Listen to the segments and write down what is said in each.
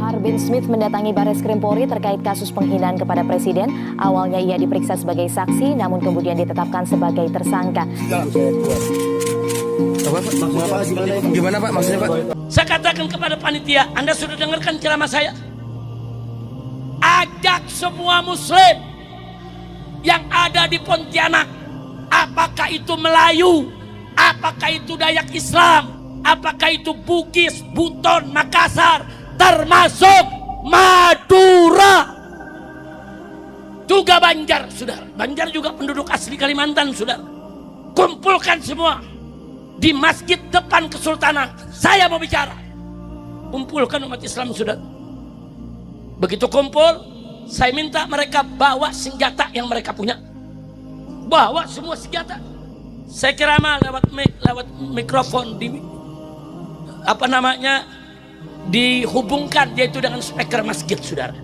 Bahar bin Smith mendatangi Baris Krim Polri terkait kasus penghinaan kepada Presiden. Awalnya ia diperiksa sebagai saksi, namun kemudian ditetapkan sebagai tersangka. Gimana Pak maksudnya Pak? Saya katakan kepada panitia, Anda sudah dengarkan ceramah saya? Ajak semua muslim yang ada di Pontianak, apakah itu Melayu, apakah itu Dayak Islam, apakah itu Bugis, Buton, Makassar, termasuk Madura, juga Banjar, saudara. Banjar juga penduduk asli Kalimantan, saudara. Kumpulkan semua di masjid depan Kesultanan. Saya mau bicara. Kumpulkan umat Islam, saudara. Begitu kumpul, saya minta mereka bawa senjata yang mereka punya. Bawa semua senjata. Saya ceramah lewat mikrofon dihubungkan yaitu dengan speaker masjid, saudara.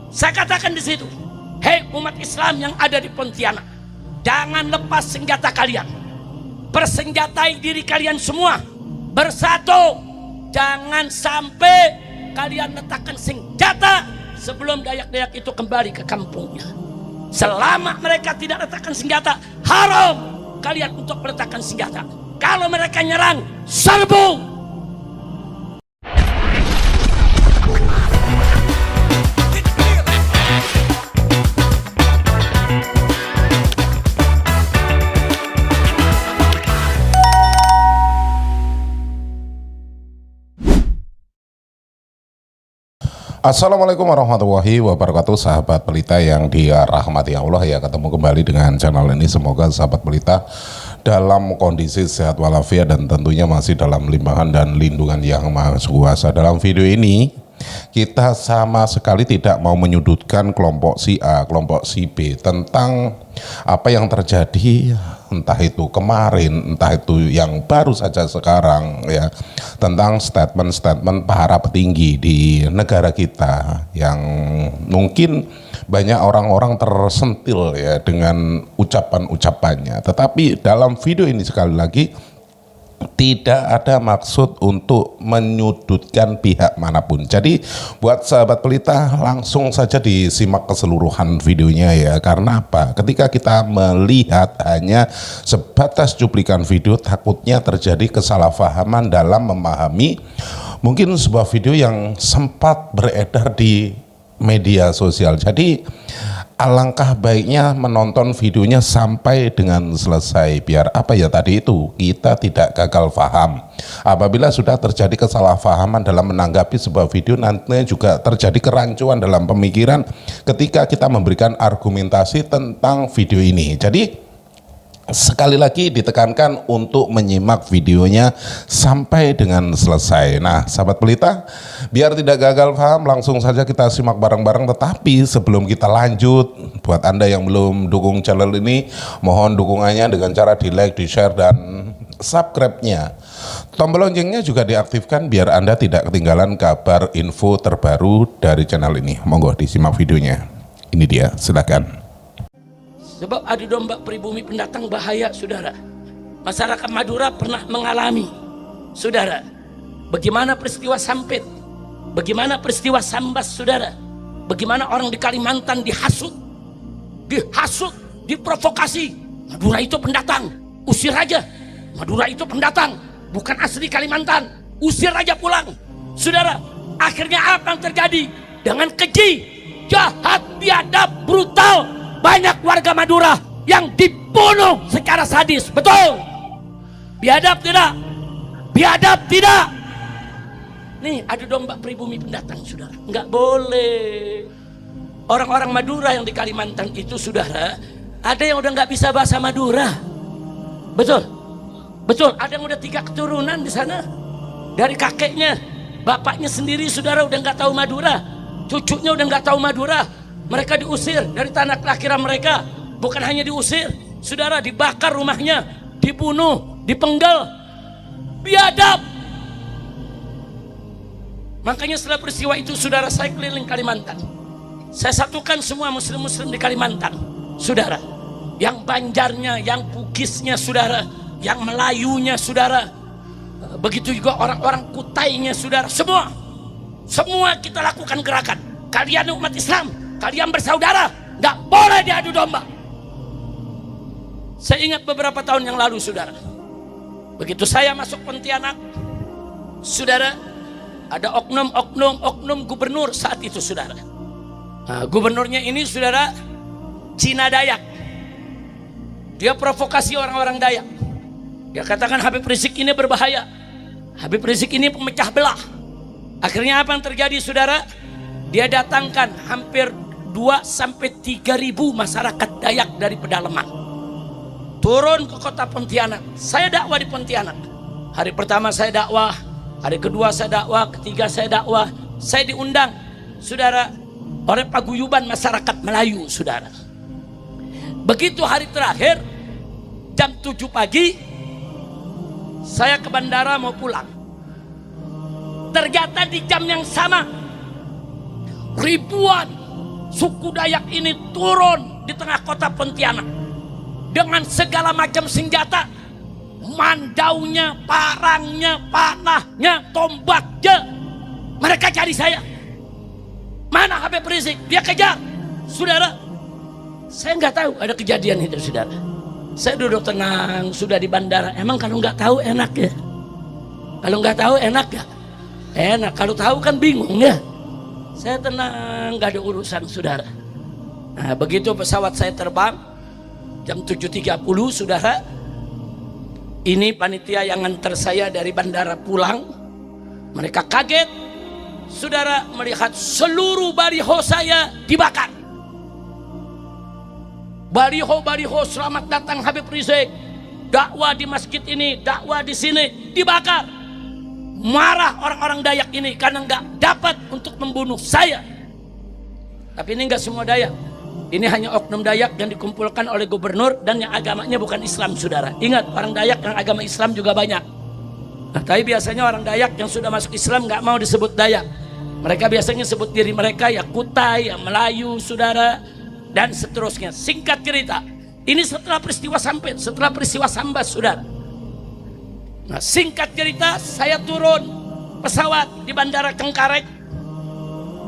Saya katakan di situ, hei umat Islam yang ada di Pontianak, jangan lepas senjata kalian. Persenjatai diri kalian semua, bersatu. Jangan sampai kalian letakkan senjata sebelum Dayak-Dayak itu kembali ke kampungnya. Selama mereka tidak letakkan senjata, haram kalian untuk meletakkan senjata. Kalau mereka nyerang, serbu. Assalamualaikum warahmatullahi wabarakatuh, sahabat pelita yang dirahmati Allah. Ya, ketemu kembali dengan channel ini. Semoga sahabat pelita dalam kondisi sehat walafiat dan tentunya masih dalam limpahan dan lindungan yang maha kuasa. Dalam video ini kita sama sekali tidak mau menyudutkan kelompok si A, kelompok si B tentang apa yang terjadi, entah itu kemarin, entah itu yang baru saja sekarang, ya, tentang statement-statement para petinggi di negara kita yang mungkin banyak orang-orang tersentil ya dengan ucapan-ucapannya. Tetapi dalam video ini sekali lagi tidak ada maksud untuk menyudutkan pihak manapun. Jadi buat sahabat pelita langsung saja disimak keseluruhan videonya ya. Karena apa? Ketika kita melihat hanya sebatas cuplikan video, takutnya terjadi kesalahpahaman dalam memahami mungkin sebuah video yang sempat beredar di media sosial. Jadi alangkah baiknya menonton videonya sampai dengan selesai, biar apa ya tadi itu, kita tidak gagal paham. Apabila sudah terjadi kesalahpahaman dalam menanggapi sebuah video, nantinya juga terjadi kerancuan dalam pemikiran ketika kita memberikan argumentasi tentang video ini. Jadi sekali lagi ditekankan untuk menyimak videonya sampai dengan selesai. Nah, sahabat pelita, biar tidak gagal paham, langsung saja kita simak bareng-bareng. Tetapi sebelum kita lanjut, buat Anda yang belum dukung channel ini, mohon dukungannya dengan cara di like, di share, dan subscribe-nya. Tombol loncengnya juga diaktifkan biar Anda tidak ketinggalan kabar info terbaru dari channel ini. Monggo disimak videonya. Ini dia, silakan. Sebab adu domba pribumi pendatang bahaya, saudara. Masyarakat Madura pernah mengalami, saudara, bagaimana peristiwa Sampit, bagaimana peristiwa Sambas, saudara. Bagaimana orang di Kalimantan dihasut, diprovokasi. Madura itu pendatang, usir aja. Madura itu pendatang, bukan asli Kalimantan, usir aja pulang. Saudara, akhirnya apa yang terjadi? Dengan keji, jahat, biadab, brutal, banyak warga Madura yang dibunuh secara sadis. Betul? Biadab tidak? Biadab tidak? Nih, adu domba pribumi pendatang, saudara. Nggak boleh. Orang-orang Madura yang di Kalimantan itu, saudara, ada yang udah nggak bisa bahasa Madura. Betul? Betul, ada yang udah 3 keturunan di sana. Dari kakeknya, bapaknya sendiri, saudara, udah nggak tahu Madura. Cucunya udah nggak tahu Madura. Mereka diusir dari tanah kelahiran mereka. Bukan hanya diusir, saudara, dibakar rumahnya, dibunuh, dipenggal. Biadab. Makanya setelah peristiwa itu, saudara, saya keliling Kalimantan. Saya satukan semua muslim-muslim di Kalimantan, saudara. Yang Banjarnya, yang Bugisnya, saudara, yang Melayunya, saudara. Begitu juga orang-orang Kutainya, saudara, semua. Semua kita lakukan gerakan. Kalian umat Islam, kalian bersaudara, nggak boleh diadu domba. Saya ingat beberapa tahun yang lalu, saudara. Begitu saya masuk Pontianak, saudara, ada oknum gubernur saat itu, saudara. Nah, gubernurnya ini, saudara, Cina Dayak. Dia provokasi orang-orang Dayak. Dia katakan Habib Rizik ini berbahaya. Habib Rizik ini pemecah belah. Akhirnya apa yang terjadi, saudara? Dia datangkan hampir 2-3 ribu masyarakat Dayak dari pedalaman. Turun ke kota Pontianak. Saya dakwah di Pontianak. Hari pertama saya dakwah, hari kedua saya dakwah, ketiga saya dakwah. Saya diundang, saudara, oleh paguyuban masyarakat Melayu, saudara. Begitu hari terakhir, jam 7 pagi, saya ke bandara mau pulang. Ternyata di jam yang sama, ribuan suku Dayak ini turun di tengah kota Pontianak dengan segala macam senjata, mandaunya, parangnya, panahnya, tombaknya. Mereka cari saya. Mana Habib Rizik? Dia kejar, saudara. Saya nggak tahu ada kejadian itu, saudara. Saya duduk tenang, sudah di bandara. Emang kalau nggak tahu enak ya? Kalau nggak tahu enak ya? Enak. Kalau tahu kan bingung ya. Saya tenang, nggak ada urusan, saudara. Nah, begitu pesawat saya terbang jam 7.30, saudara. Ini panitia yang nganter saya dari bandara pulang. Mereka kaget, saudara, melihat seluruh baliho saya dibakar. Baliho-baliho selamat datang Habib Rizik, dakwah di masjid ini, dakwah di sini, dibakar. Marah orang-orang Dayak ini karena nggak dapat untuk membunuh saya. Tapi ini nggak semua Dayak. Ini hanya oknum Dayak yang dikumpulkan oleh gubernur dan yang agamanya bukan Islam, saudara. Ingat, orang Dayak yang agama Islam juga banyak. Nah, tapi biasanya orang Dayak yang sudah masuk Islam nggak mau disebut Dayak. Mereka biasanya sebut diri mereka ya Kutai, ya Melayu, saudara, dan seterusnya. Singkat cerita, ini setelah peristiwa Sambas, saudara. Nah, singkat cerita, saya turun pesawat di Bandara Cengkareng,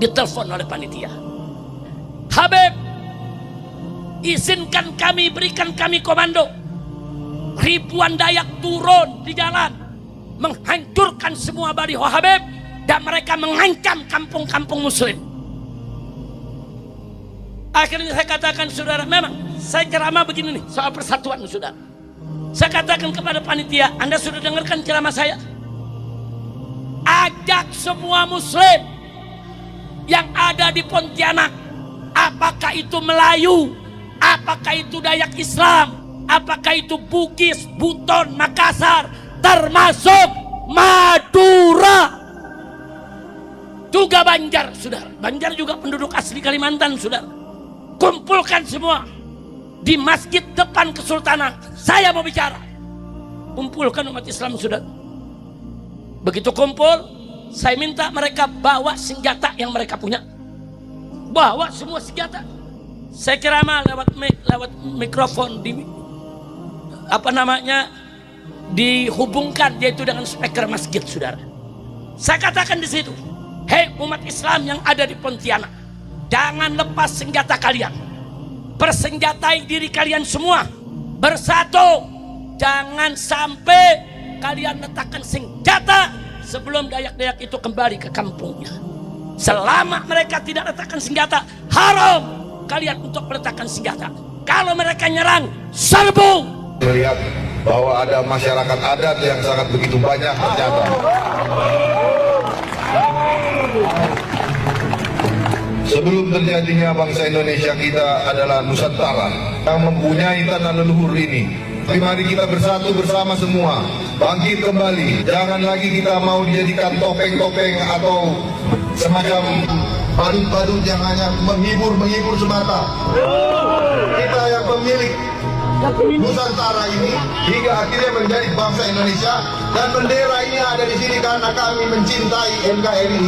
ditelepon oleh panitia. Habib, izinkan kami, berikan kami komando. Ribuan Dayak turun di jalan, menghancurkan semua baliho Habib, dan mereka mengancam kampung-kampung muslim. Akhirnya saya katakan, saudara, memang saya ceramah begini nih, soal persatuan, saudara. Saya katakan kepada panitia, Anda sudah dengarkan ceramah saya? Ajak semua muslim yang ada di Pontianak, apakah itu Melayu, apakah itu Dayak Islam, apakah itu Bugis, Buton, Makassar, termasuk Madura, juga Banjar, saudara. Banjar juga penduduk asli Kalimantan, saudara. Kumpulkan semua di masjid depan Kesultanan. Saya mau bicara. Kumpulkan umat Islam, saudara. Begitu kumpul, saya minta mereka bawa senjata yang mereka punya. Bawa semua senjata. Saya ceramah lewat mikrofon dihubungkan yaitu dengan speaker masjid, saudara. Saya katakan di situ, hei umat Islam yang ada di Pontianak, jangan lepas senjata kalian. Persenjatai diri kalian semua, bersatu. Jangan sampai kalian letakkan senjata sebelum Dayak-Dayak itu kembali ke kampungnya. Selama mereka tidak letakkan senjata, haram kalian untuk meletakkan senjata. Kalau mereka nyerang, serbu. Melihat bahwa ada masyarakat adat yang sangat begitu banyak ternyata. Sebelum terjadinya bangsa Indonesia kita adalah Nusantara yang mempunyai tanah leluhur ini. Tapi mari kita bersatu bersama semua, bangkit kembali. Jangan lagi kita mau dijadikan topeng-topeng atau semacam badut-badut yang hanya menghibur semata. Kita yang pemilik Nusantara ini hingga akhirnya menjadi bangsa Indonesia, dan bendera ini ada di sini karena kami mencintai NKRI.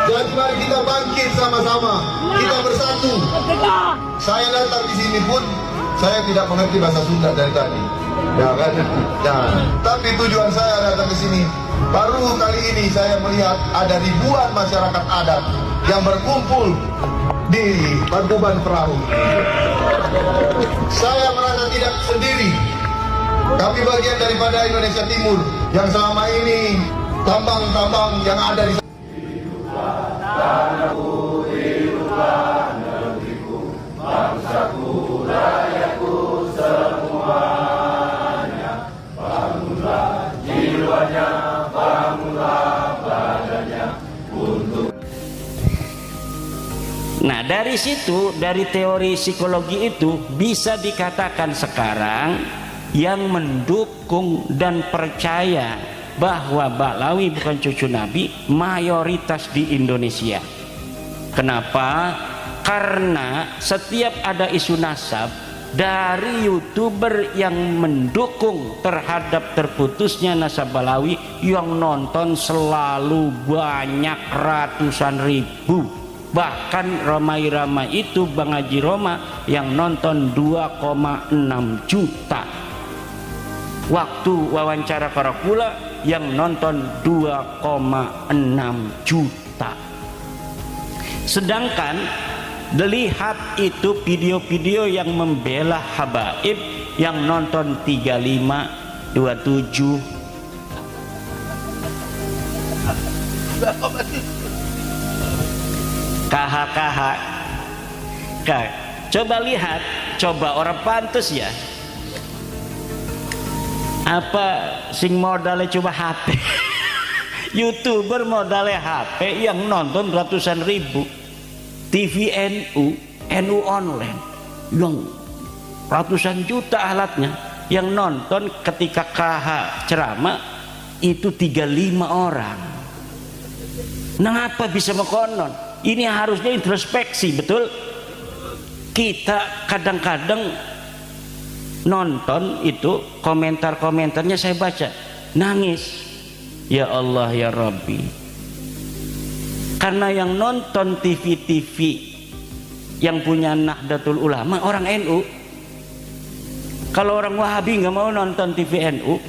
Jadi mari kita bangkit sama-sama, kita bersatu. Saya datang di sini pun saya tidak mengerti bahasa Sunda dari tadi, ya kan? Ya. Tapi tujuan saya datang ke sini Baru kali ini saya melihat ada ribuan masyarakat adat yang berkumpul di Tangkuban Perahu. Saya merasa tidak sendiri. Kami bagian daripada Indonesia Timur yang selama ini tambang-tambang yang ada di Nah, dari situ, dari teori psikologi itu bisa dikatakan sekarang yang mendukung dan percaya bahwa Ba'lawi bukan cucu Nabi mayoritas di Indonesia. Kenapa? Karena setiap ada isu nasab dari YouTuber yang mendukung terhadap terputusnya nasab Ba'lawi, yang nonton selalu banyak, ratusan ribu. Bahkan ramai-ramai itu Bang Haji Roma yang nonton 2,6 juta. Waktu wawancara Karakula yang nonton 2,6 juta. Sedangkan lihat itu video-video yang membela habaib yang nonton 35, 27. KH. Coba lihat, coba orang pantes ya. Apa sing modalnya coba HP? YouTuber modalnya HP yang nonton ratusan ribu. TV NU online yang ratusan juta alatnya, yang nonton ketika KH ceramah itu 35 orang. Nah, apa bisa mekonon? Ini harusnya introspeksi, betul? Kita kadang-kadang nonton itu komentar-komentarnya saya baca, nangis. Ya Allah ya Rabbi. Karena yang nonton TV-TV yang punya Nahdlatul Ulama orang NU. Kalau orang Wahabi nggak mau nonton TV NU,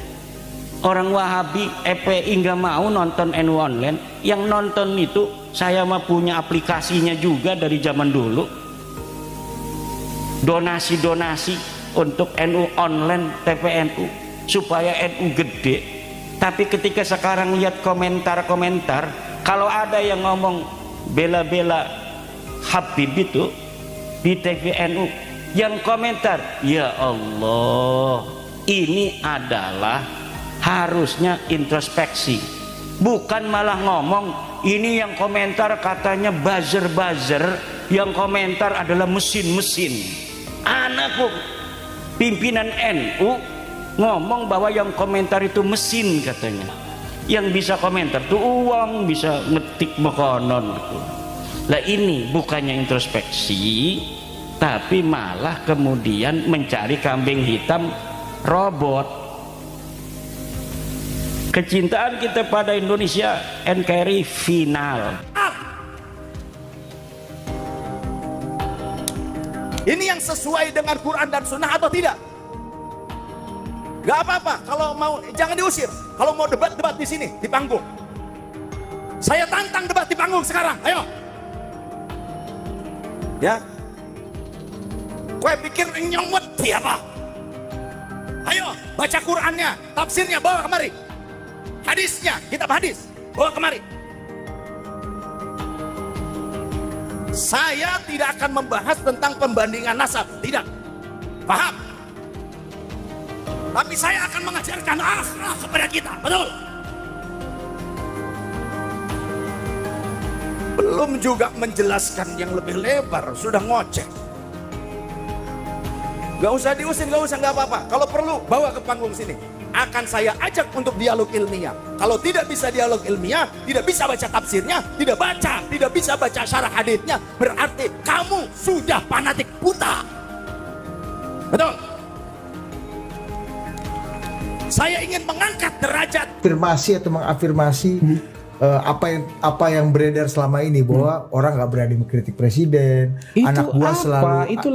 orang Wahabi FPI nggak mau nonton NU online. Yang nonton itu, saya mah punya aplikasinya juga dari zaman dulu. Donasi-donasi untuk NU online, TVNU, supaya NU gede. Tapi ketika sekarang lihat komentar-komentar, kalau ada yang ngomong bela-bela Habib itu di TVNU, yang komentar, ya Allah, ini adalah harusnya introspeksi, bukan malah ngomong ini yang komentar katanya buzzer-buzzer, yang komentar adalah mesin-mesin. Anakku pimpinan NU ngomong bahwa yang komentar itu mesin katanya. Yang bisa komentar tuh uang, bisa ngetik mekonon gitu. Lah ini bukannya introspeksi, tapi malah kemudian mencari kambing hitam robot. Kecintaan kita pada Indonesia NKRI final. Ini yang sesuai dengan Quran dan Sunnah atau tidak? Gak apa-apa, kalau mau jangan diusir. Kalau mau debat-debat di sini, di panggung. Saya tantang debat di panggung sekarang, ayo. Ya. Kue pikir nyomot siapa? Ayo, baca Qurannya, tafsirnya bawa kemari. Hadisnya, kitab hadis, bawa kemari. Saya tidak akan membahas tentang pembandingan nasab, tidak. Paham? Tapi saya akan mengajarkan akhlak kepada kita, betul? Belum juga menjelaskan yang lebih lebar, sudah ngoceh. Gak usah diusir, gak apa-apa. Kalau perlu, bawa ke panggung sini. Akan saya ajak untuk dialog ilmiah. Kalau tidak bisa dialog ilmiah, tidak bisa baca tafsirnya, tidak bisa baca syarah haditsnya, berarti kamu sudah fanatik buta. Betul? Saya ingin mengangkat derajat afirmasi atau mengafirmasi apa yang beredar selama ini bahwa orang nggak berani mengkritik presiden, itu anak buah apa? selalu Itu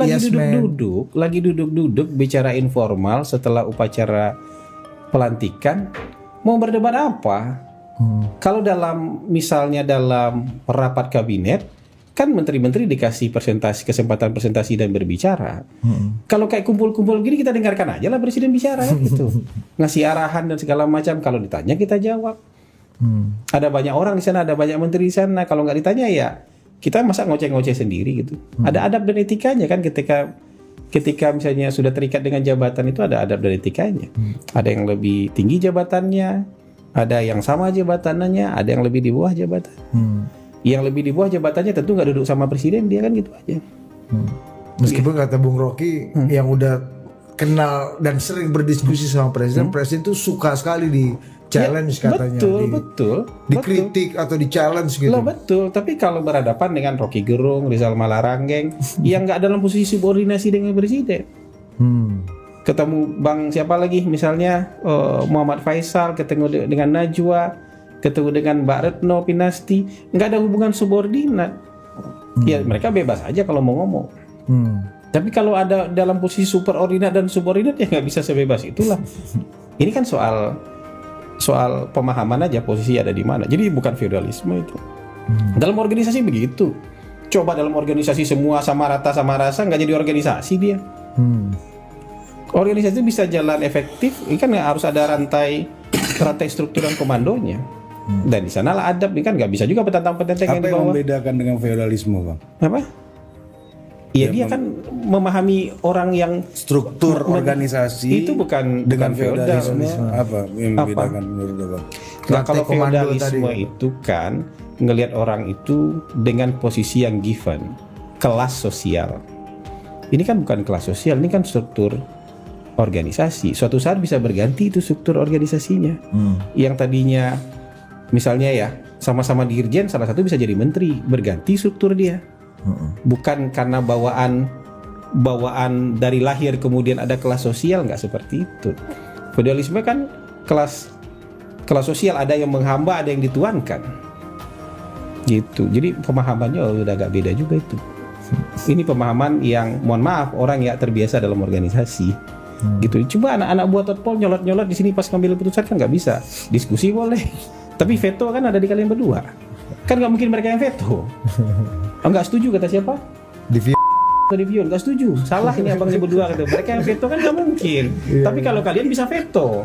lagi yes duduk-duduk bicara informal setelah upacara pelantikan, mau berdebat apa? Kalau misalnya dalam rapat kabinet, kan menteri-menteri dikasih kesempatan presentasi dan berbicara. Kalau kayak kumpul-kumpul gini kita dengarkan aja lah presiden bicara gitu. Ngasih arahan dan segala macam. Kalau ditanya kita jawab. Ada banyak orang di sana, ada banyak menteri di sana. Kalau nggak ditanya ya kita masa ngoceh-ngoceh sendiri gitu. Ada adab dan etikanya kan ketika misalnya sudah terikat dengan jabatan itu ada adab dan etikanya. Ada yang lebih tinggi jabatannya, ada yang sama jabatannya, ada yang lebih di bawah jabatan. Yang lebih di bawah jabatannya tentu nggak duduk sama presiden, dia kan gitu aja. Meskipun kata Bung Rocky yang udah kenal dan sering berdiskusi sama presiden, presiden tuh suka sekali di challenge katanya. Betul. Dikritik atau di challenge gitu. Loh, betul. Tapi kalau berhadapan dengan Rocky Gerung, Rizal Malarangeng, yang nggak dalam posisi subordinasi dengan presiden. Ketemu Bang siapa lagi? Misalnya Muhammad Faisal, ketemu dengan Najwa, ketemu dengan Mbak Retno Pinasti, nggak ada hubungan subordinat. Ya mereka bebas aja kalau mau ngomong. Tapi kalau ada dalam posisi superordinat dan subordinat ya nggak bisa sebebas itulah. Ini kan soal pemahaman aja posisi ada di mana. Jadi bukan feodalisme itu. Dalam organisasi begitu. Coba dalam organisasi semua sama rata sama rasa nggak jadi organisasi dia. Organisasi bisa jalan efektif, ini kan harus ada rantai strukturan komandonya. Dan di sanalah adab, ini kan nggak bisa juga petantang-petenteng yang di Apa yang bawah. membedakan dengan feodalisme, Bang? Apa? Iya dia kan memahami orang yang Struktur organisasi itu bukan dengan feodal. feodalisme apa yang membedakan menurut Abang? Nah, kalau komando feodalisme tadi. itu kan ngelihat orang itu dengan posisi yang given, kelas sosial. Ini kan bukan kelas sosial, ini kan struktur organisasi. Suatu saat bisa berganti itu struktur organisasinya. Yang tadinya misalnya ya sama-sama dirjen, salah satu bisa jadi menteri, berganti struktur dia. Bukan karena bawaan dari lahir kemudian ada kelas sosial, nggak seperti itu. Feodalisme kan kelas sosial, ada yang menghamba, ada yang dituankan. Gitu. Jadi pemahamannya udah agak beda juga itu. Ini pemahaman yang mohon maaf orang ya terbiasa dalam organisasi. Gitu. Coba anak-anak buat totpol nyolot-nyolot di sini pas ngambil keputusan kan nggak bisa. Diskusi boleh. Tapi veto kan ada di kalian berdua. Kan nggak mungkin mereka yang veto. Nggak setuju kata siapa? Divion nggak setuju. Salah ini abangnya berdua kata. Mereka yang veto kan nggak mungkin. Tapi kalau kalian bisa veto.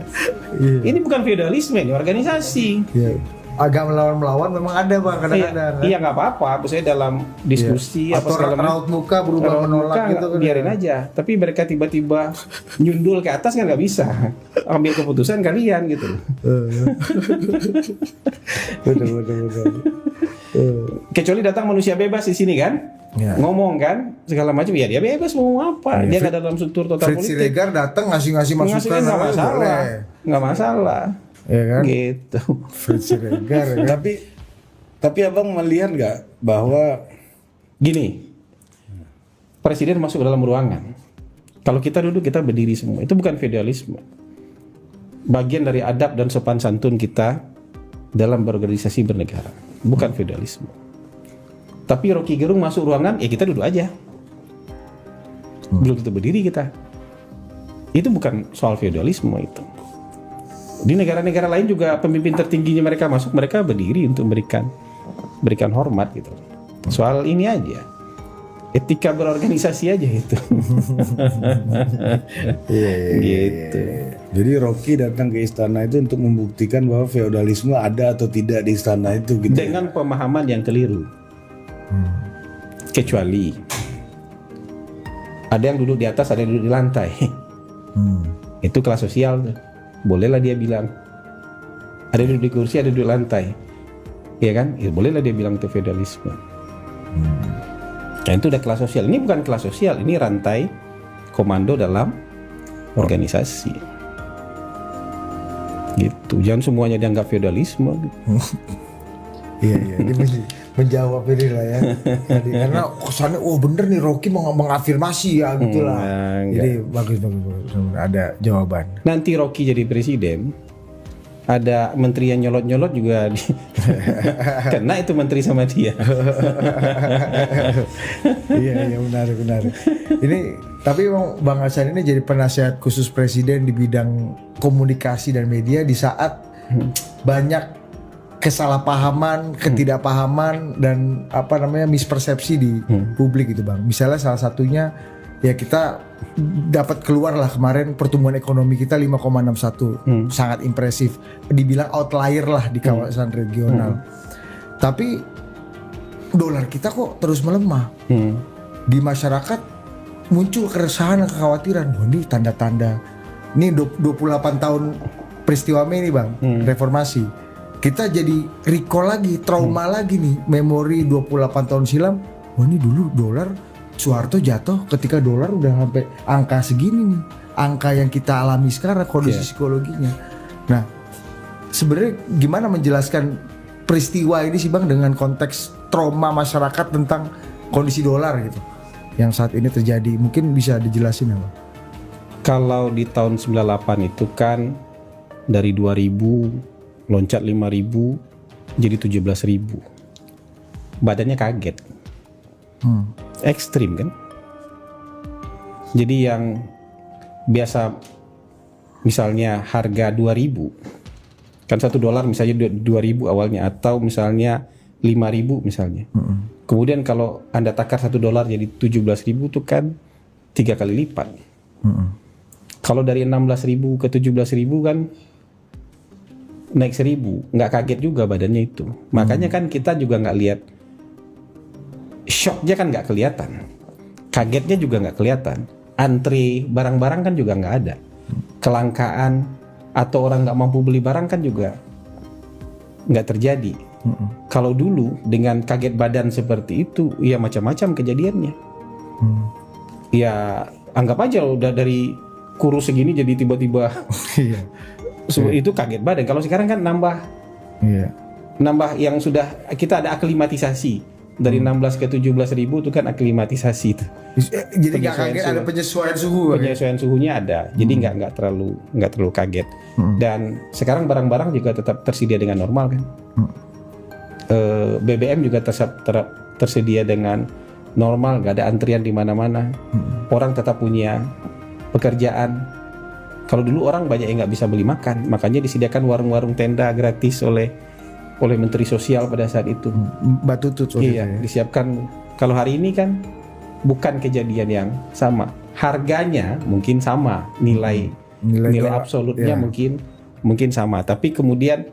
Ini bukan feodalisme, ini organisasi. Agak melawan memang ada Bang kadang-kadang. Iya nggak apa-apa. Maksudnya dalam diskusi Atau raut muka berubah menolak gitu kan. Biarin aja. Tapi mereka tiba-tiba nyundul ke atas kan nggak bisa. Ambil keputusan kalian gitu. Betul. Kecuali datang manusia bebas di sini kan, ngomong kan segala macam, ya dia bebas mau apa, dia nggak dalam struktur total Fritz politik. Siregar datang ngasih masukan nggak masalah, ya kan? Gitu. Fritz Siregar ya. Tapi Abang melihat nggak bahwa Gini, presiden masuk ke dalam ruangan, kalau kita duduk kita berdiri semua, itu bukan feodalisme. Bagian dari adab dan sopan santun kita dalam berorganisasi bernegara, bukan feodalisme. Tapi Rocky Gerung masuk ruangan, ya kita duduk aja. Belum tentu berdiri kita. Itu bukan soal feodalisme itu. Di negara-negara lain juga pemimpin tertingginya mereka masuk, mereka berdiri untuk berikan hormat gitu. Soal ini aja. Etika berorganisasi aja itu. Gitu. jadi Rocky datang ke istana itu untuk membuktikan bahwa feodalisme ada atau tidak di istana itu gitu. Dengan pemahaman yang keliru. Kecuali ada yang duduk di atas, ada yang duduk di lantai. Itu kelas sosial tuh. Bolehlah dia bilang. Ada yang duduk di kursi, ada yang duduk di lantai. Ya kan? Ya, bolehlah dia bilang itu feodalisme. Nah, itu udah kelas sosial. Ini bukan kelas sosial, ini rantai komando dalam organisasi. Gitu. Jangan semuanya dianggap feodalisme. Iya. Ini menjawab ini lah ya. Jadi, karena kesannya bener nih Rocky mau mengafirmasi ya gitu lah. Jadi bagus. Ada jawaban. Nanti Rocky jadi presiden, ada menteri yang nyolot-nyolot juga kena itu menteri sama dia. Iya benar. Ini tapi emang Bang Hasan ini jadi penasihat khusus presiden di bidang komunikasi dan media di saat banyak kesalahpahaman, ketidakpahaman dan apa namanya mispersepsi di publik gitu Bang. Misalnya salah satunya ya kita dapat keluar lah kemarin pertumbuhan ekonomi kita 5,61, sangat impresif, dibilang outlier lah di kawasan regional. Tapi dolar kita kok terus melemah. Di masyarakat muncul keresahan dan kekhawatiran. Wah, ini tanda-tanda ini 28 tahun peristiwa Mei nih Bang, reformasi. Kita jadi recall lagi, trauma lagi nih, memori 28 tahun silam. Wah, ini dulu dolar Soeharto jatuh ketika dolar udah sampai angka segini nih, angka yang kita alami sekarang kondisi psikologinya. Nah, sebenarnya gimana menjelaskan peristiwa ini sih Bang dengan konteks trauma masyarakat tentang kondisi dolar gitu yang saat ini terjadi? Mungkin bisa dijelasin apa? Kalau di tahun 98 itu kan dari 2000 loncat 5.000 jadi 17.000. Badannya kaget. Ekstrim kan? Jadi yang biasa misalnya harga 2.000 kan $1 misalnya 2.000 awalnya, atau misalnya 5.000 misalnya. Kemudian kalau Anda takar $1 jadi 17.000 itu kan 3 kali lipat. Kalau dari 16.000 ke 17.000 kan naik 1.000, nggak kaget juga badannya itu. Makanya kan kita juga nggak lihat, shocknya kan nggak kelihatan, kagetnya juga nggak kelihatan, antri barang-barang kan juga nggak ada, kelangkaan atau orang nggak mampu beli barang kan juga nggak terjadi. Kalau dulu dengan kaget badan seperti itu, ya macam-macam kejadiannya. Ya anggap aja udah dari kurus segini jadi tiba-tiba itu kaget badan. Kalau sekarang kan nambah yang sudah kita ada aklimatisasi dari 16 ke 17.000 itu kan aklimatisasi itu. Jadi nggak kaget, ada penyesuaian suhu. Penyesuaian suhunya ada, jadi nggak terlalu kaget. Dan sekarang barang-barang juga tetap tersedia dengan normal kan. BBM juga tersedia dengan normal, nggak ada antrian di mana-mana. Orang tetap punya pekerjaan. Kalau dulu orang banyak yang nggak bisa beli makan, makanya disediakan warung-warung tenda gratis oleh Menteri Sosial pada saat itu. Mbak Tutut. Iya, disiapkan. Kalau hari ini kan bukan kejadian yang sama. Harganya mungkin sama, nilai absolutnya mungkin sama, tapi kemudian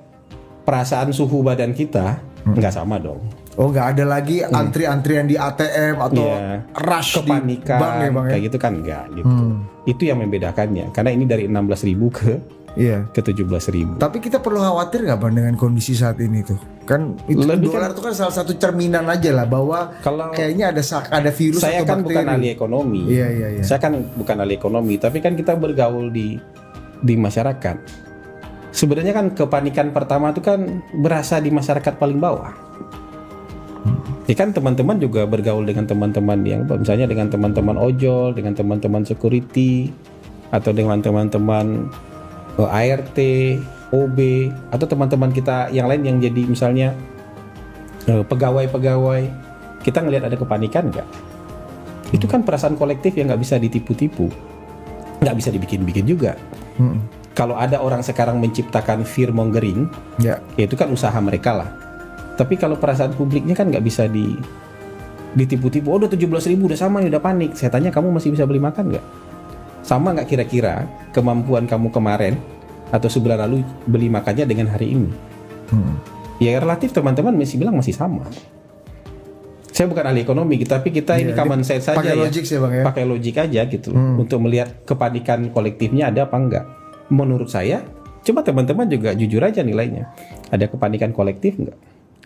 perasaan suhu badan kita nggak sama dong. Oh, nggak ada lagi antri-antrian di ATM atau rush kepanikan di bank ya Bang ya? Kayak gitu kan enggak gitu. Itu yang membedakannya, karena ini dari 16.000 ke 17.000. Tapi kita perlu khawatir nggak Bang dengan kondisi saat ini tuh? Kan itu dolar itu kan salah satu cerminan aja lah bahwa kayaknya ada virus saya atau kan bakteri. bukan ahli ekonomi. Iya. Saya kan bukan ahli ekonomi, tapi kan kita bergaul di masyarakat. Sebenarnya kan kepanikan pertama itu kan berasa di masyarakat paling bawah. Ya kan teman-teman juga bergaul dengan teman-teman yang misalnya dengan teman-teman ojol, dengan teman-teman security, atau dengan teman-teman ART, OB, atau teman-teman kita yang lain yang jadi misalnya pegawai-pegawai. Kita ngelihat ada kepanikan nggak? Itu kan perasaan kolektif yang nggak bisa ditipu-tipu, nggak bisa dibikin-bikin juga. Kalau ada orang sekarang menciptakan fear mongering, ya itu kan usaha mereka lah. Tapi kalau perasaan publiknya kan nggak bisa ditipu-tipu. Oh, udah 17.000 udah sama nih, udah panik. Saya tanya, kamu masih bisa beli makan nggak? Sama nggak kira-kira kemampuan kamu kemarin atau sebulan lalu beli makannya dengan hari ini? Ya relatif teman-teman masih bilang masih sama. Saya bukan ahli ekonomi, tapi kita ini common sense saja pakai ya. Logik sih Bang ya. Pakai logik aja gitu untuk melihat kepanikan kolektifnya ada apa enggak. Menurut saya, coba teman-teman juga jujur aja nilainya. Ada kepanikan kolektif enggak?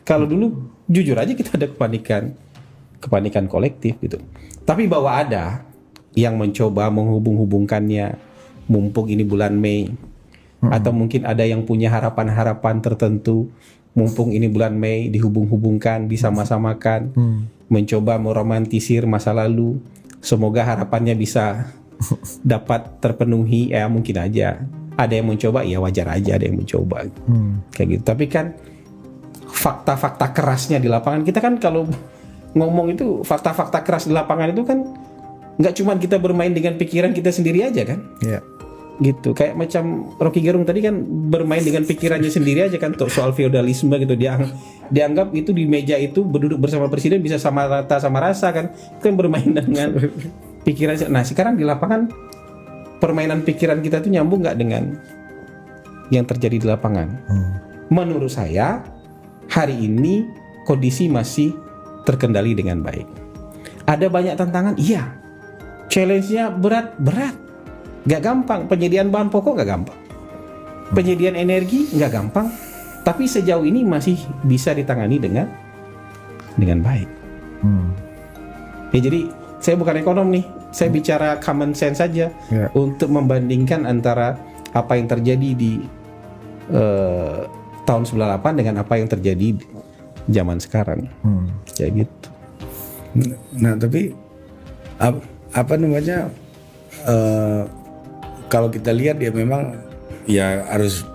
Kalau dulu jujur aja kita ada kepanikan kolektif gitu. Tapi bahwa ada yang mencoba menghubung-hubungkannya, mumpung ini bulan Mei, atau mungkin ada yang punya harapan-harapan tertentu, mumpung ini bulan Mei dihubung-hubungkan, disama-samakan, mencoba meromantisir masa lalu. Semoga harapannya bisa dapat terpenuhi, ya mungkin aja. Ada yang mencoba, ya wajar aja ada yang mencoba, kayak gitu. Tapi kan fakta-fakta kerasnya di lapangan, kita kan kalau ngomong itu fakta-fakta keras di lapangan itu kan nggak cuma kita bermain dengan pikiran kita sendiri aja kan. gitu. Kayak macam Rocky Gerung tadi kan bermain dengan pikirannya sendiri aja kan soal feodalisme gitu. Dianggap itu di meja itu berduduk bersama presiden bisa sama rata sama rasa kan. Itu kan bermain dengan pikiran. Nah sekarang di lapangan permainan pikiran kita tuh nyambung nggak dengan yang terjadi di lapangan? Menurut saya hari ini kondisi masih terkendali dengan baik. Ada banyak tantangan, iya. Challenge-nya berat, gak gampang. Penyediaan bahan pokok gak gampang. Penyediaan energi gak gampang. Tapi sejauh ini masih bisa ditangani dengan baik. Ya, jadi saya bukan ekonom nih. Saya bicara common sense saja untuk membandingkan antara apa yang terjadi di tahun 98 dengan apa yang terjadi di zaman sekarang. Kayak gitu. Nah tapi apa namanya kalau kita lihat ya memang ya harus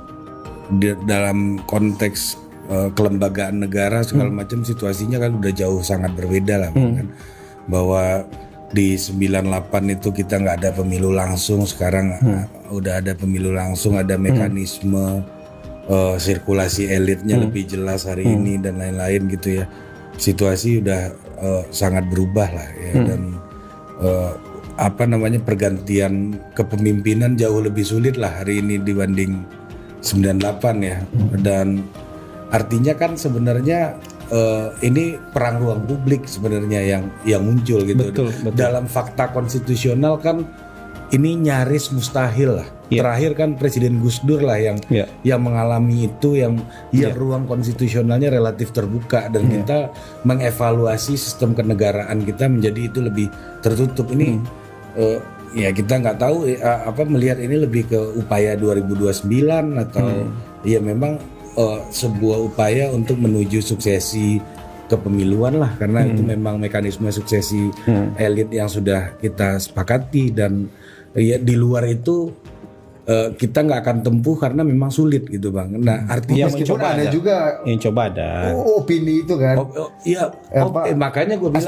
dalam konteks kelembagaan negara segala macam situasinya kan udah jauh sangat berbeda lah kan, bahwa di 98 itu kita nggak ada pemilu langsung, sekarang udah ada pemilu langsung, ada mekanisme sirkulasi elitnya lebih jelas hari ini dan lain-lain gitu ya. Situasi udah sangat berubah lah ya, dan apa namanya pergantian kepemimpinan jauh lebih sulit lah hari ini dibanding 98 ya. Dan artinya kan sebenarnya ini perang ruang publik sebenarnya yang muncul gitu. Betul. Dalam fakta konstitusional kan ini nyaris mustahil lah. Terakhir kan Presiden Gus Dur lah yang mengalami itu, yang ruang konstitusionalnya relatif terbuka dan kita mengevaluasi sistem kenegaraan kita menjadi itu lebih tertutup. Ini ya kita nggak tahu apa melihat ini lebih ke upaya 2029 atau ya memang sebuah upaya untuk menuju suksesi kepemiluan lah, karena itu memang mekanisme suksesi elit yang sudah kita sepakati, dan ya di luar itu kita nggak akan tempuh karena memang sulit gitu bang. Nah artinya meskipun ada juga yang coba ada opini itu kan. Makanya gue bilang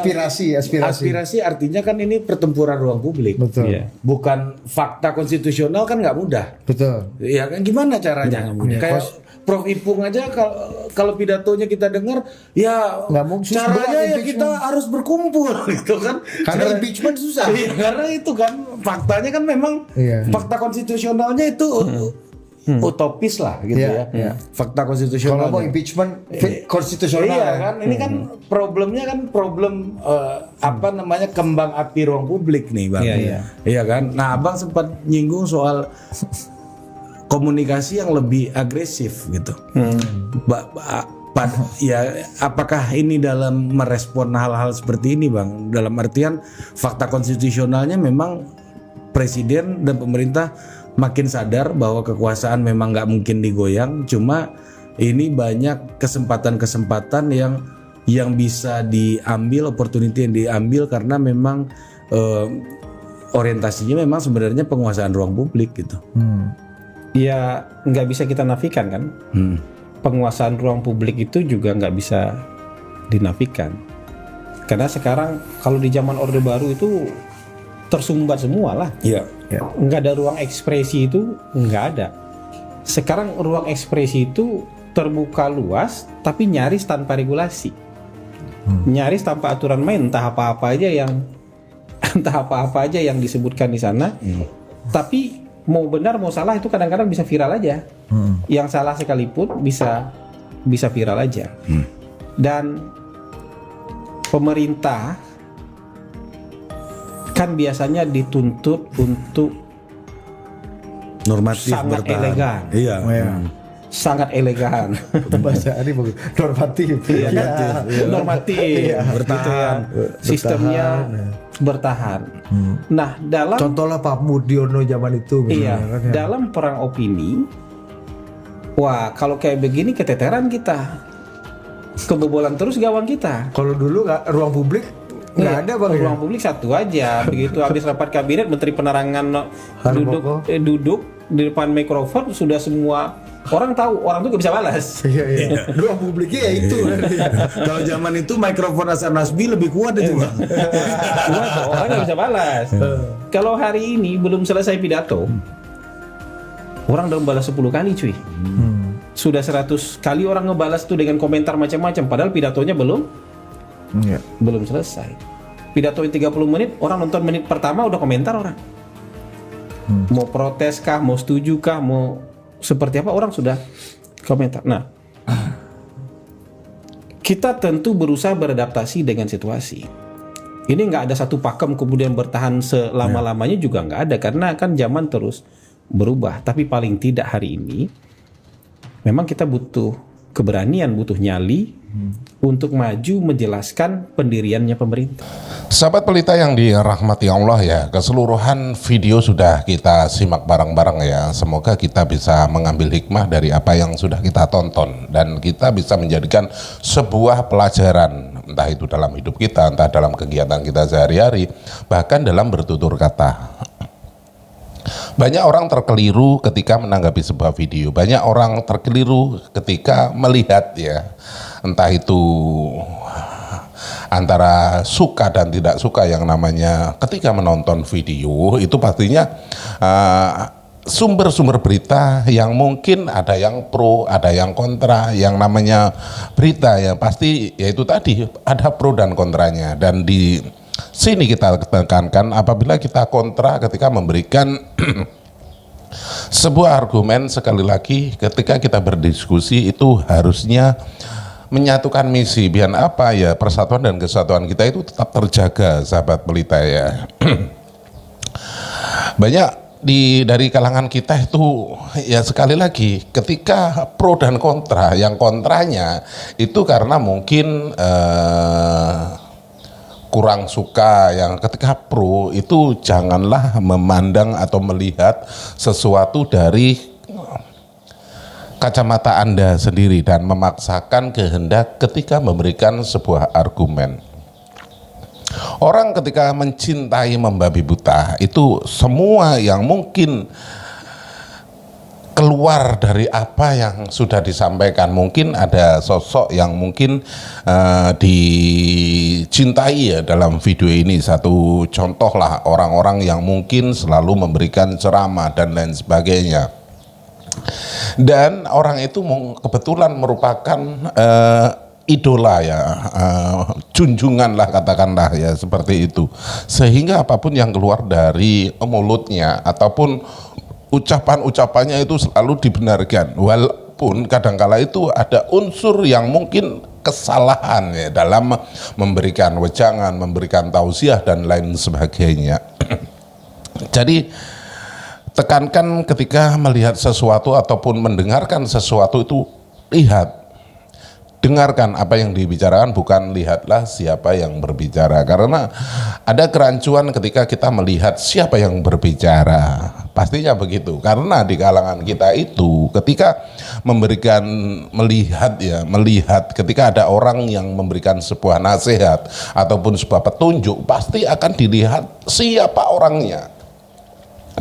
aspirasi artinya kan ini pertempuran ruang publik. Betul. Bukan fakta konstitusional kan nggak mudah. Betul. Ya kan gimana caranya? Kayak Prof Ipung aja kalau pidatonya kita dengar ya nggak mungkin caranya ya kita harus berkumpul gitu kan. Karena impeachment susah. Iya, karena itu kan faktanya kan memang fakta konstitusionalnya itu utopis lah gitu ya. Fakta konstitusional. Kalau mau impeachment konstitusional. Iya kan, ini kan problemnya kan problem apa namanya kembang api ruang publik nih bang. Iya kan. Nah abang sempat nyinggung soal komunikasi yang lebih agresif gitu. Ya apakah ini dalam merespon hal-hal seperti ini bang? Dalam artian fakta konstitusionalnya memang presiden dan pemerintah makin sadar bahwa kekuasaan memang nggak mungkin digoyang. Cuma ini banyak kesempatan-kesempatan yang bisa diambil, opportunity yang diambil karena memang orientasinya memang sebenarnya penguasaan ruang publik gitu. Ya nggak bisa kita nafikan kan. Penguasaan ruang publik itu juga nggak bisa dinafikan. Karena sekarang kalau di zaman Orde Baru itu tersumbat semua lah. Nggak ada ruang ekspresi, itu nggak ada. Sekarang ruang ekspresi itu terbuka luas tapi nyaris tanpa regulasi. Nyaris tanpa aturan main, entah apa-apa aja yang disebutkan di sana. Tapi mau benar mau salah itu kadang-kadang bisa viral aja. Yang salah sekalipun bisa viral aja. Dan pemerintah kan biasanya dituntut untuk normatif, sangat bertahan. elegan. Sangat elegan. Bahasa ini bagus. Normatif. Normatif. Bertahan. Sistemnya bertahan. Nah, dalam contohnya Pak Mudiono zaman itu. Dalam perang opini, wah kalau kayak begini keteteran kita, kebobolan terus gawang kita. Kalau dulu nggak ruang publik nggak ada bang. Ruang publik satu aja. Begitu habis rapat kabinet, Menteri Penerangan duduk di depan mikrofon, sudah semua orang tahu, orang tuh gak bisa balas. Ruang publiknya ya itu. Kalau zaman itu mikrofon Hasan Nasbi lebih kuat itu bang. Kuat, orang gak bisa balas. Kalau hari ini belum selesai pidato, Orang udah membalas 10 kali cuy. Sudah 100 kali orang ngebalas tuh dengan komentar macam-macam, padahal pidatonya belum selesai. Pidato 30 menit, orang nonton menit pertama udah komentar orang. Mau protes kah, mau setuju kah, mau seperti apa, orang sudah komentar. Nah, kita tentu berusaha beradaptasi dengan situasi. Ini nggak ada satu pakem kemudian bertahan selama-lamanya juga nggak ada, karena kan zaman terus berubah. Tapi paling tidak hari ini memang kita butuh keberanian, butuh nyali untuk maju menjelaskan pendiriannya pemerintah. Sahabat Pelita yang dirahmati Allah ya, keseluruhan video sudah kita simak bareng-bareng ya. Semoga kita bisa mengambil hikmah dari apa yang sudah kita tonton dan kita bisa menjadikan sebuah pelajaran, entah itu dalam hidup kita, entah dalam kegiatan kita sehari-hari, bahkan dalam bertutur kata. Banyak orang terkeliru ketika menanggapi sebuah video. Banyak orang terkeliru ketika melihat ya, entah itu antara suka dan tidak suka yang namanya ketika menonton video itu pastinya sumber-sumber berita yang mungkin ada yang pro, ada yang kontra. Yang namanya berita ya pasti yaitu tadi ada pro dan kontranya, dan di sini kita tekankan apabila kita kontra ketika memberikan sebuah argumen, sekali lagi ketika kita berdiskusi itu harusnya menyatukan misi, biar apa ya, persatuan dan kesatuan kita itu tetap terjaga, sahabat Pelita ya. Banyak dari kalangan kita itu ya, sekali lagi ketika pro dan kontra, yang kontranya itu karena mungkin kurang suka, yang ketika pro itu janganlah memandang atau melihat sesuatu dari kacamata Anda sendiri dan memaksakan kehendak ketika memberikan sebuah argumen. Orang ketika mencintai membabi buta itu semua yang mungkin keluar dari apa yang sudah disampaikan. Mungkin ada sosok yang mungkin dicintai ya dalam video ini. Satu contoh lah, orang-orang yang mungkin selalu memberikan ceramah dan lain sebagainya. Dan orang itu kebetulan merupakan idola ya, junjungan lah katakanlah ya, seperti itu. Sehingga apapun yang keluar dari mulutnya ataupun ucapan-ucapannya itu selalu dibenarkan, walaupun kadangkala itu ada unsur yang mungkin kesalahan ya dalam memberikan wejangan, memberikan tausiah dan lain sebagainya. Jadi tekankan ketika melihat sesuatu ataupun mendengarkan sesuatu itu, lihat, dengarkan apa yang dibicarakan, bukan lihatlah siapa yang berbicara. Karena ada kerancuan ketika kita melihat siapa yang berbicara, pastinya begitu. Karena di kalangan kita itu ketika melihat ketika ada orang yang memberikan sebuah nasihat ataupun sebuah petunjuk, pasti akan dilihat siapa orangnya,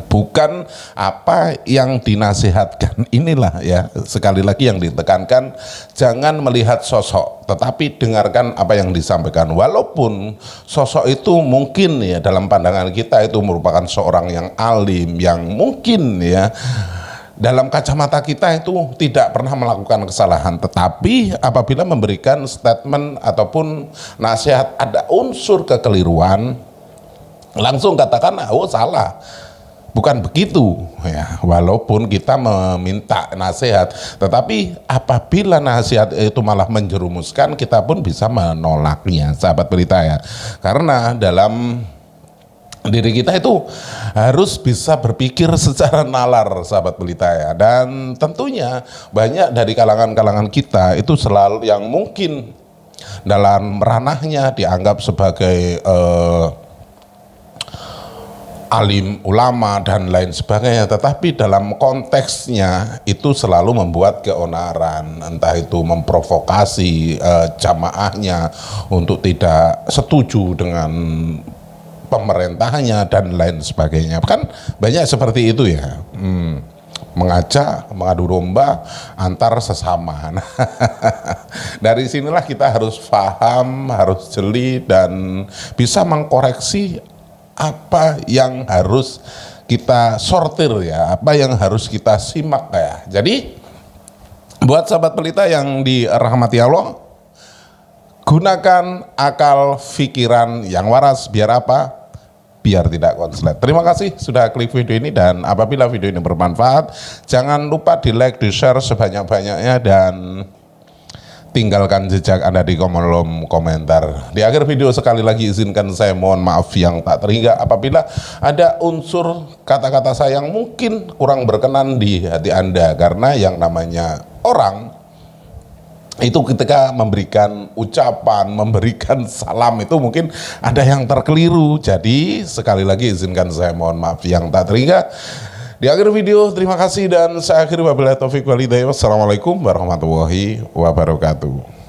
bukan apa yang dinasihatkan. Inilah ya, sekali lagi yang ditekankan, jangan melihat sosok, tetapi dengarkan apa yang disampaikan. Walaupun sosok itu mungkin ya dalam pandangan kita itu merupakan seorang yang alim, yang mungkin ya dalam kacamata kita itu tidak pernah melakukan kesalahan, tetapi apabila memberikan statement ataupun nasihat ada unsur kekeliruan, langsung katakan oh salah. Bukan begitu ya, walaupun kita meminta nasihat, tetapi apabila nasihat itu malah menjerumuskan, kita pun bisa menolaknya, sahabat Pelita ya. Karena dalam diri kita itu harus bisa berpikir secara nalar, sahabat Pelita ya. Dan tentunya banyak dari kalangan-kalangan kita itu selalu yang mungkin dalam ranahnya dianggap sebagai alim, ulama dan lain sebagainya, tetapi dalam konteksnya itu selalu membuat keonaran, entah itu memprovokasi jamaahnya untuk tidak setuju dengan pemerintahnya dan lain sebagainya. Kan banyak seperti itu ya, mengajak mengadu domba antar sesama. Dari sinilah kita harus paham, harus jeli dan bisa mengkoreksi apa yang harus kita sortir ya, apa yang harus kita simak ya. Jadi buat sahabat pelita yang dirahmati Allah, gunakan akal pikiran yang waras, biar apa? Biar tidak konslet. Terima kasih sudah klik video ini, dan apabila video ini bermanfaat, jangan lupa di like, di share sebanyak-banyaknya, dan tinggalkan jejak Anda di kolom komentar. Di akhir video sekali lagi izinkan saya mohon maaf yang tak terhingga apabila ada unsur kata-kata saya yang mungkin kurang berkenan di hati Anda, karena yang namanya orang itu ketika memberikan ucapan, memberikan salam itu mungkin ada yang terkeliru. Jadi sekali lagi izinkan saya mohon maaf yang tak terhingga. Di akhir video terima kasih, dan saya akhiri wabillahi taufiq wal hidayah. Wassalamualaikum warahmatullahi wabarakatuh.